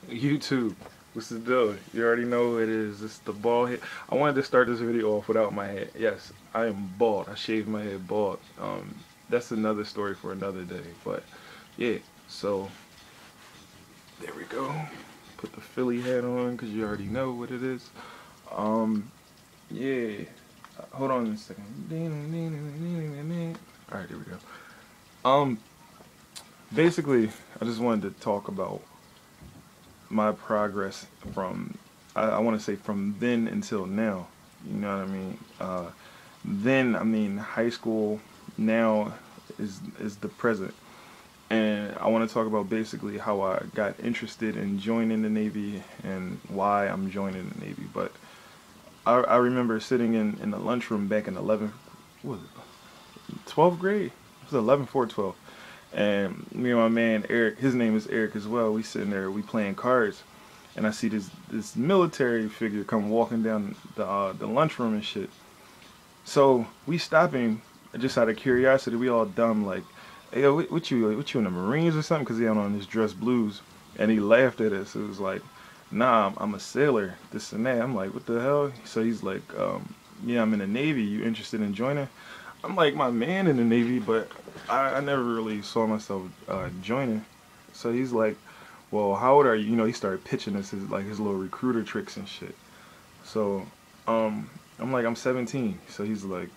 YouTube, what's the deal? You already know who it is. It's the bald head. I wanted to start this video off without my head. Yes, I am bald. I shaved my head bald. That's another story for another day. But yeah, so there we go. Put the Philly hat on because you already know what it is. Um, yeah. Hold on a second. All right, here we go. Um, Basically, I just wanted to talk about my progress from I want to say from then until now. You know what I mean? Then I mean high school. Now is the present, and I want to talk about basically how I got interested in joining the Navy and why I'm joining the Navy. But I remember sitting in the lunchroom back in 11th, what was it, 12th grade? It was 11th or 12th. And me and my man Eric, his name is Eric as well. We sitting there, we playing cards, and I see this military figure come walking down the lunchroom and shit. So we stop him just out of curiosity. We all dumb like, hey, yo, what you in the Marines or something? Because he had on his dress blues, and he laughed at us. It was like, nah, I'm a sailor, this and that. I'm like, what the hell? So he's like, yeah, I'm in the Navy. You interested in joining? I'm like my man in the Navy, but I never really saw myself joining. So he's like, well, how old are you? You know, he started pitching us his little recruiter tricks and shit. So I'm like, I'm 17. So he's like,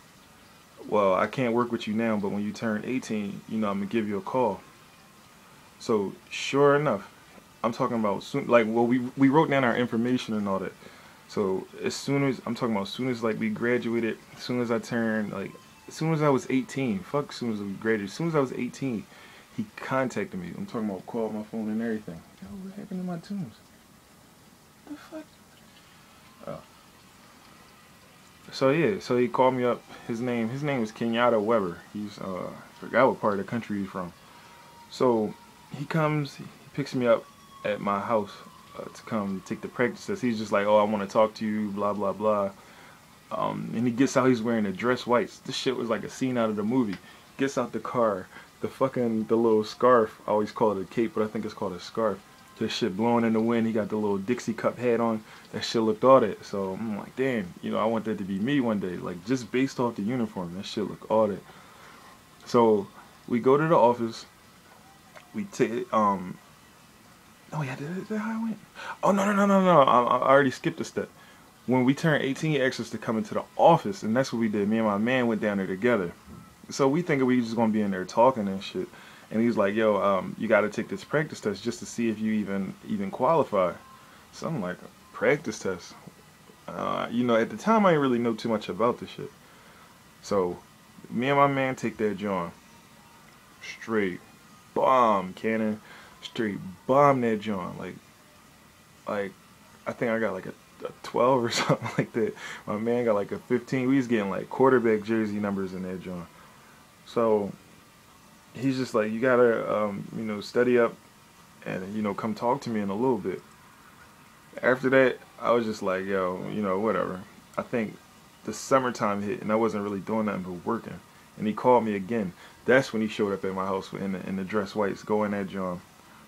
well, I can't work with you now, but when you turn 18, you know, I'm gonna give you a call. So sure enough, I'm talking about soon. Like, well, we wrote down our information and all that. So as soon as I'm talking about, as soon as like we graduated, as soon as I turned like, as soon as I was 18, fuck, as soon as we graduated, as soon as I was 18, he contacted me. I'm talking about called my phone and everything. Yo, what happened to my tunes? What the fuck? Oh. So yeah, so he called me up. His name is Kenyatta Weber. He's I forgot what part of the country he's from. So he comes, he picks me up at my house to come take the practice test. He's just like, oh, I want to talk to you, blah blah blah. And he gets out. He's wearing a dress whites. This shit was like a scene out of the movie. Gets out the car. The little scarf. I always call it a cape, but I think it's called a scarf. This shit blowing in the wind. He got the little Dixie cup hat on. That shit looked all that. So I'm like, damn, you know, I want that to be me one day. Like just based off the uniform, that shit looked all that. So we go to the office. We take Oh yeah, is that how I went? Oh no! I already skipped a step. When we turned 18, he asked us to come into the office, and that's what we did. Me and my man went down there together. So we thinking we just gonna be in there talking and shit. And he was like, "Yo, you got to take this practice test just to see if you even qualify." So I'm like, "Practice test?" You know, at the time I didn't really know too much about this shit. So me and my man take that joint straight bomb cannon, straight bomb that joint like I think I got like a 12 or something like that. My man got like a 15. We was getting like quarterback jersey numbers in that joint. So he's just like, you gotta, you know, study up and, you know, come talk to me in a little bit. After that, I was just like, yo, you know, whatever. I think the summertime hit and I wasn't really doing nothing but working. And he called me again. That's when he showed up at my house in the dress whites, going that joint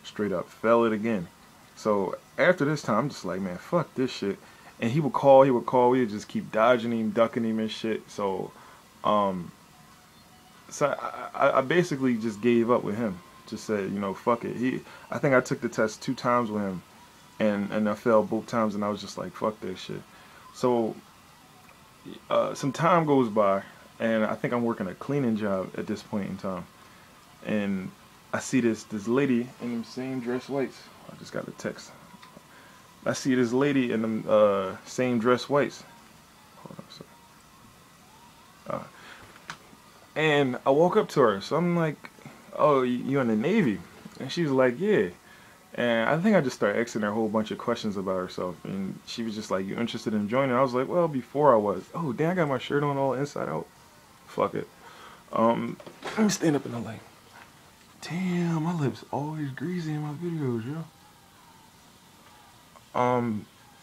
straight up, fell it again. So after this time, I'm just like, man, fuck this shit. And he would call. We would just keep dodging him, ducking him and shit. Um, so I basically just gave up with him. Just said, you know, fuck it. I think I took the test 2 times with him, and I failed both times, and I was just like, fuck this shit. So some time goes by, and I think I'm working a cleaning job at this point in time, and I see this lady in them same dress whites. I just got a text. I see this lady in them same dress whites. Hold on a second. And I walk up to her, so I'm like, "Oh, you in the Navy?" And she's like, "Yeah." And I think I just started asking her a whole bunch of questions about herself, and she was just like, "You interested in joining?" I was like, "Well, before I was." Oh, damn! I got my shirt on all inside out. Fuck it. Let me stand up in the light. Damn, my lips always greasy in my videos, yo.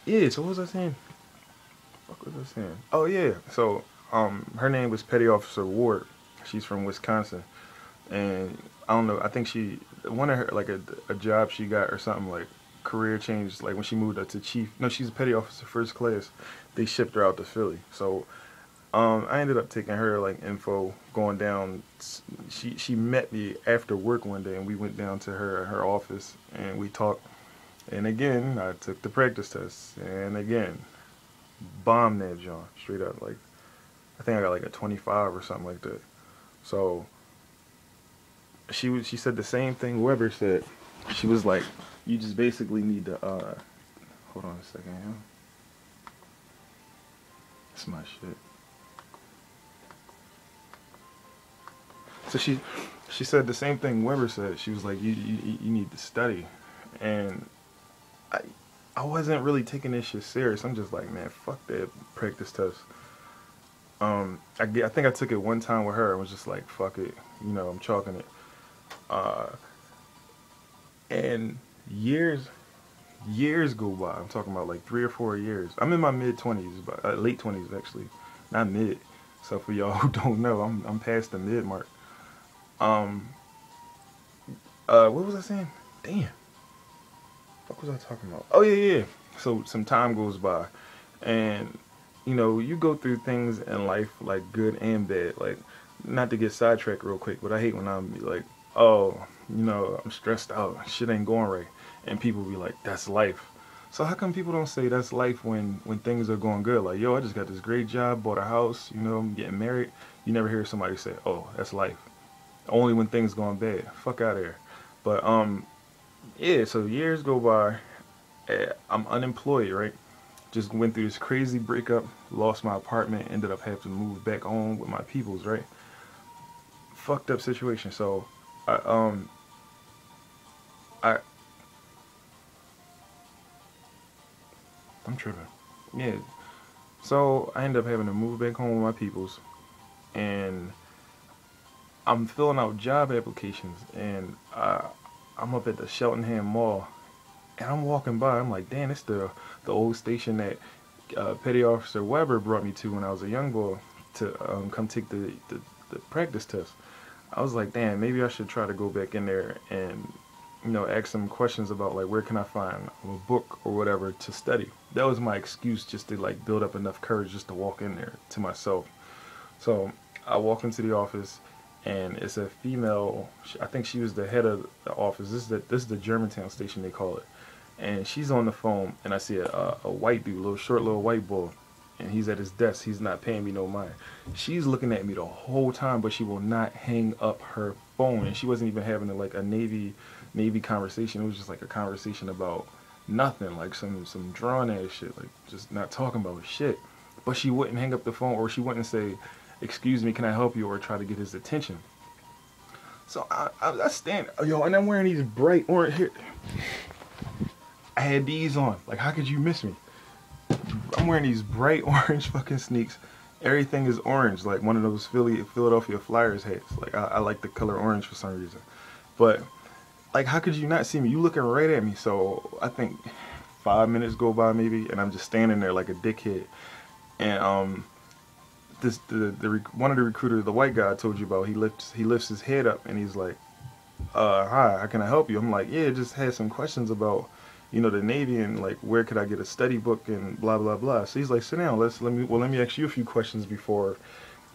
Yeah. So what was I saying? What was I saying? Oh yeah. So her name was Petty Officer Ward. She's from Wisconsin, and I don't know. I think she one of her like a job she got or something like career changed. Like when she moved up to chief. No, she's a petty officer, first class. They shipped her out to Philly. So I ended up taking her like info, going down. She met me after work one day, and we went down to her office, and we talked. And again, I took the practice test, and again, bombed that John straight up. Like I think I got like a 25 or something like that. So she said the same thing Weber said. She was like, you just basically need to hold on a second, yeah. That's my shit. So she said the same thing Weber said. She was like, you need to study. And I wasn't really taking this shit serious. I'm just like, man, fuck that practice test. I think I took it one time with her and was just like, fuck it, you know, I'm chalking it. And years go by. I'm talking about like 3 or 4 years. I'm in my mid-20s, but late 20s actually, not mid. So for y'all who don't know, I'm past the mid mark. What was I saying? Damn. What was I talking about? Oh yeah. So some time goes by, and you know, you go through things in life, like good and bad. Like, not to get sidetracked real quick, but I hate when I'm like, oh, you know, I'm stressed out, shit ain't going right, and people be like, that's life. So how come people don't say that's life when things are going good? Like, yo, I just got this great job, bought a house, you know, I'm getting married. You never hear somebody say, oh, that's life. Only when things going bad. Fuck out of here. But yeah, so years go by. I'm unemployed, right? Just went through this crazy breakup, lost my apartment, ended up having to move back home with my peoples, right? Fucked up situation. So I'm tripping. Yeah. So I ended up having to move back home with my peoples, and I'm filling out job applications, and I'm up at the Cheltenham Mall, and I'm walking by. I'm like, damn, it's the old station that Petty Officer Weber brought me to when I was a young boy to come take the practice test. I was like, damn, maybe I should try to go back in there and, you know, ask some questions about like where can I find a book or whatever to study. That was my excuse, just to like build up enough courage just to walk in there to myself. So I walk into the office, and it's a female. I think she was the head of the office. This is the Germantown station, they call it. And she's on the phone, and I see a white dude, little white boy, and he's at his desk. He's not paying me no mind. She's looking at me the whole time, but she will not hang up her phone. And she wasn't even having like a Navy conversation. It was just like a conversation about nothing, like some drawn ass shit, like just not talking about shit. But she wouldn't hang up the phone, or she wouldn't say, excuse me, can I help you, or try to get his attention. So I stand, yo, and I'm wearing these bright orange here. I had these on. Like, how could you miss me? I'm wearing these bright orange fucking sneaks. Everything is orange, like one of those Philadelphia Flyers hats. Like, I like the color orange for some reason. But, like, how could you not see me? You looking right at me. So I think 5 minutes go by maybe, and I'm just standing there like a dickhead. And one of the recruiters, the white guy I told you about, he lifts his head up and he's like, hi, how can I help you? I'm like, yeah, just had some questions about, you know, the Navy, and like where could I get a study book and blah blah blah. So he's like, sit down, let me ask you a few questions before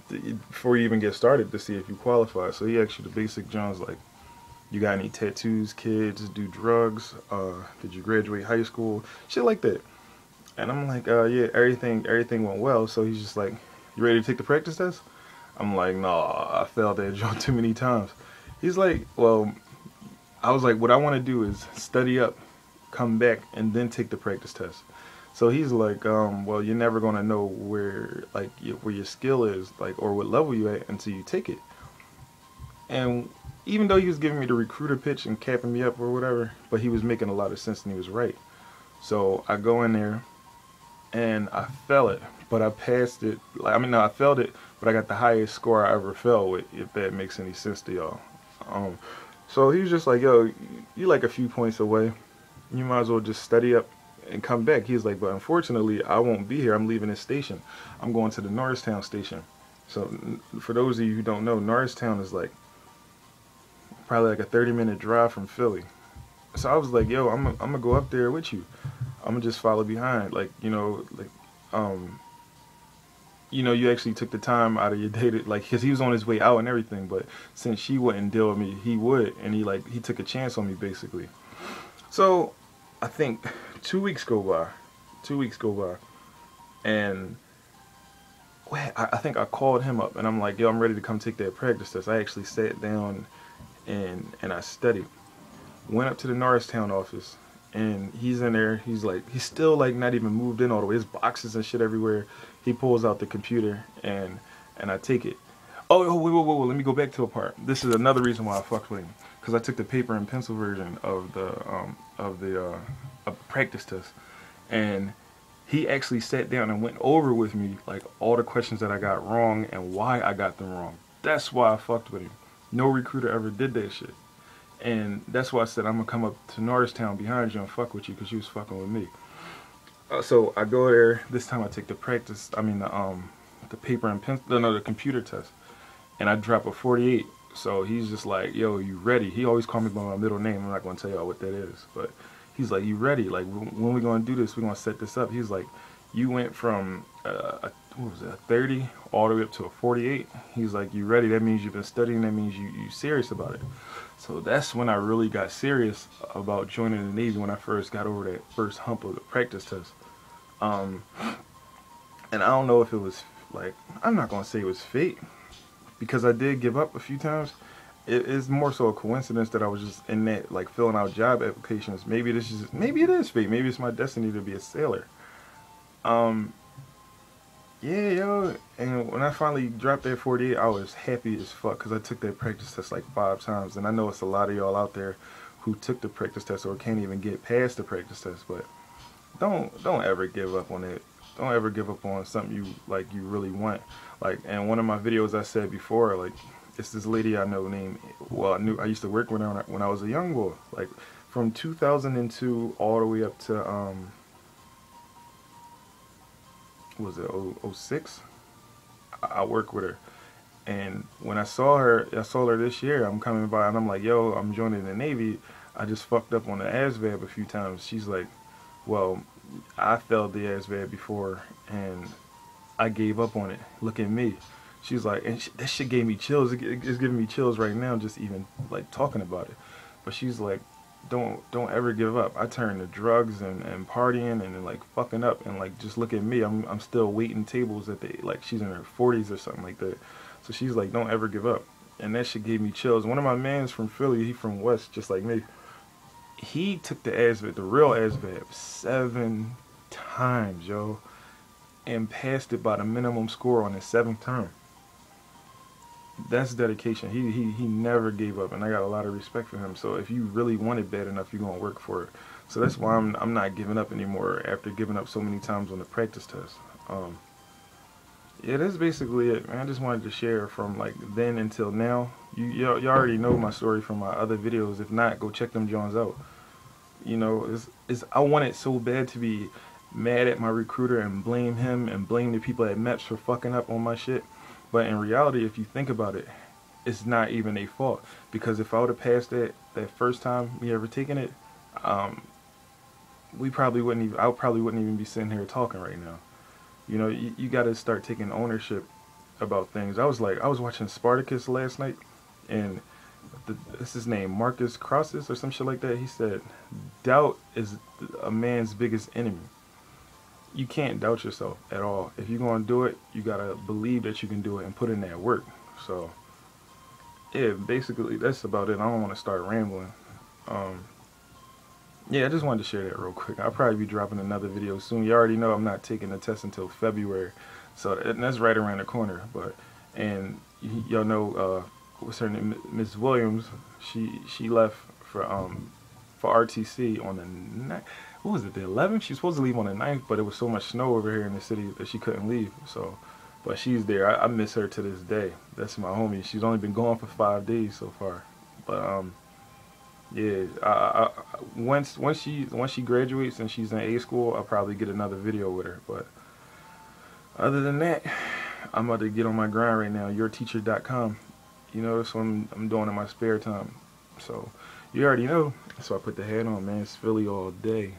you even get started to see if you qualify. So he asked you the basic John's, like, you got any tattoos, kids, do drugs, did you graduate high school, shit like that. And I'm like, yeah, everything went well. So he's just like, you ready to take the practice test? I'm like, nah, I failed that job too many times. He's like, well, I was like, what I want to do is study up, come back, and then take the practice test. So he's like, well, you're never gonna know where your skill is, like, or what level you at until you take it. And even though he was giving me the recruiter pitch and capping me up or whatever, but he was making a lot of sense and he was right. So I go in there and I failed it, but I passed it. Like, I mean, no, I failed it, but I got the highest score I ever failed with, if that makes any sense to y'all. So he was just like, yo, you like a few points away. You might as well just study up and come back. He's like, but unfortunately, I won't be here. I'm leaving this station. I'm going to the Norristown station. So for those of you who don't know, Norristown is like probably like a 30-minute drive from Philly. So I was like, yo, I'm gonna go up there with you. I'm gonna just follow behind, like, um, you actually took the time out of your day to, like, cause he was on his way out and everything, but since she wouldn't deal with me, he would, and he took a chance on me basically. So I think 2 weeks go by, 2 weeks go by, and I think I called him up, and I'm like, yo, I'm ready to come take that practice test. I actually sat down and I studied. Went up to the Norristown office, and he's in there. He's still like not even moved in all the way. His boxes and shit everywhere. He pulls out the computer, and I take it. Oh, wait, let me go back to a part. This is another reason why I fucked with him, because I took the paper and pencil version of the practice test, and he actually sat down and went over with me like all the questions that I got wrong and why I got them wrong. That's why I fucked with him. No recruiter ever did that shit. And that's why I said I'm gonna come up to Norristown behind you and fuck with you, because you was fucking with me. So I go there. This time I take the practice. I mean the paper and pencil. No, the computer test, and I drop a 48. So he's just like, "Yo, you ready?" He always called me by my middle name. I'm not gonna tell y'all what that is, but he's like, "You ready? Like, when we gonna do this? We gonna set this up." He's like, "You went from what was it, a 30 all the way up to a 48." He's like, "You ready? That means you've been studying. That means you serious about it." So that's when I really got serious about joining the Navy, when I first got over that first hump of the practice test. Um, and I don't know if it was, like, I'm not gonna say it was fate, because I did give up a few times. It is more so a coincidence that I was just in that, like, filling out job applications. Maybe maybe it is fate. Maybe it's my destiny to be a sailor. Um, yeah, yo. And when I finally dropped that 48, I was happy as fuck, because I took that practice test like 5 times. And I know it's a lot of y'all out there who took the practice test or can't even get past the practice test, but don't ever give up on it. Don't ever give up on something you really want. Like, and one of my videos I said before, like, it's this lady I know named, well, I used to work with her when I was a young boy, like from 2002 all the way up to what was it, 06? I work with her. And when I saw her this year. I'm coming by and I'm like, yo, I'm joining the Navy. I just fucked up on the Asvab a few times. She's like, well, I failed the Asvab before and I gave up on it. Look at me. She's like, and that shit gave me chills. It's giving me chills right now just even like talking about it. But she's like, don't ever give up. I turned to drugs and partying and like fucking up, and like, just look at me. I'm still waiting tables at the, like, she's in her 40s or something like that. So she's like, don't ever give up. And that shit gave me chills. One of my mans from Philly, he from West, just like me. He took the ASVAB, the real ASVAB, 7 times, yo, and passed it by the minimum score on his 7th term. That's dedication. He never gave up, and I got a lot of respect for him. So if you really want it bad enough, you're gonna work for it. So that's why I'm not giving up anymore after giving up so many times on the practice test. Yeah, that's basically it, man. I just wanted to share from like then until now. You already know my story from my other videos. If not, go check them Jones out. You know, I wanted so bad to be mad at my recruiter and blame him and blame the people at MEPS for fucking up on my shit. But in reality, if you think about it, it's not even their fault. Because if I would have passed that first time we ever taken it, I probably wouldn't even be sitting here talking right now. You know, you got to start taking ownership about things. I was watching Spartacus last night, and this is name Marcus Crosses or some shit like that. He said, doubt is a man's biggest enemy. You can't doubt yourself at all. If you're going to do it, you got to believe that you can do it and put in that work. So, yeah, basically, that's about it. I don't want to start rambling. Yeah, I just wanted to share that real quick. I'll probably be dropping another video soon. You already know I'm not taking the test until February. So, that's right around the corner. And y'all know, what's her name? Miss Williams. She left for RTC on the 9th. What was it, the 11th? She was supposed to leave on the 9th, but it was so much snow over here in the city that she couldn't leave. So, but she's there. I miss her to this day. That's my homie. She's only been gone for 5 days so far. But yeah. Once she graduates and she's in A school, I'll probably get another video with her. But other than that, I'm about to get on my grind right now. Yourteacher.com. You know, that's what I'm doing in my spare time. So, You already know. So I put the hat on, man. It's Philly all day.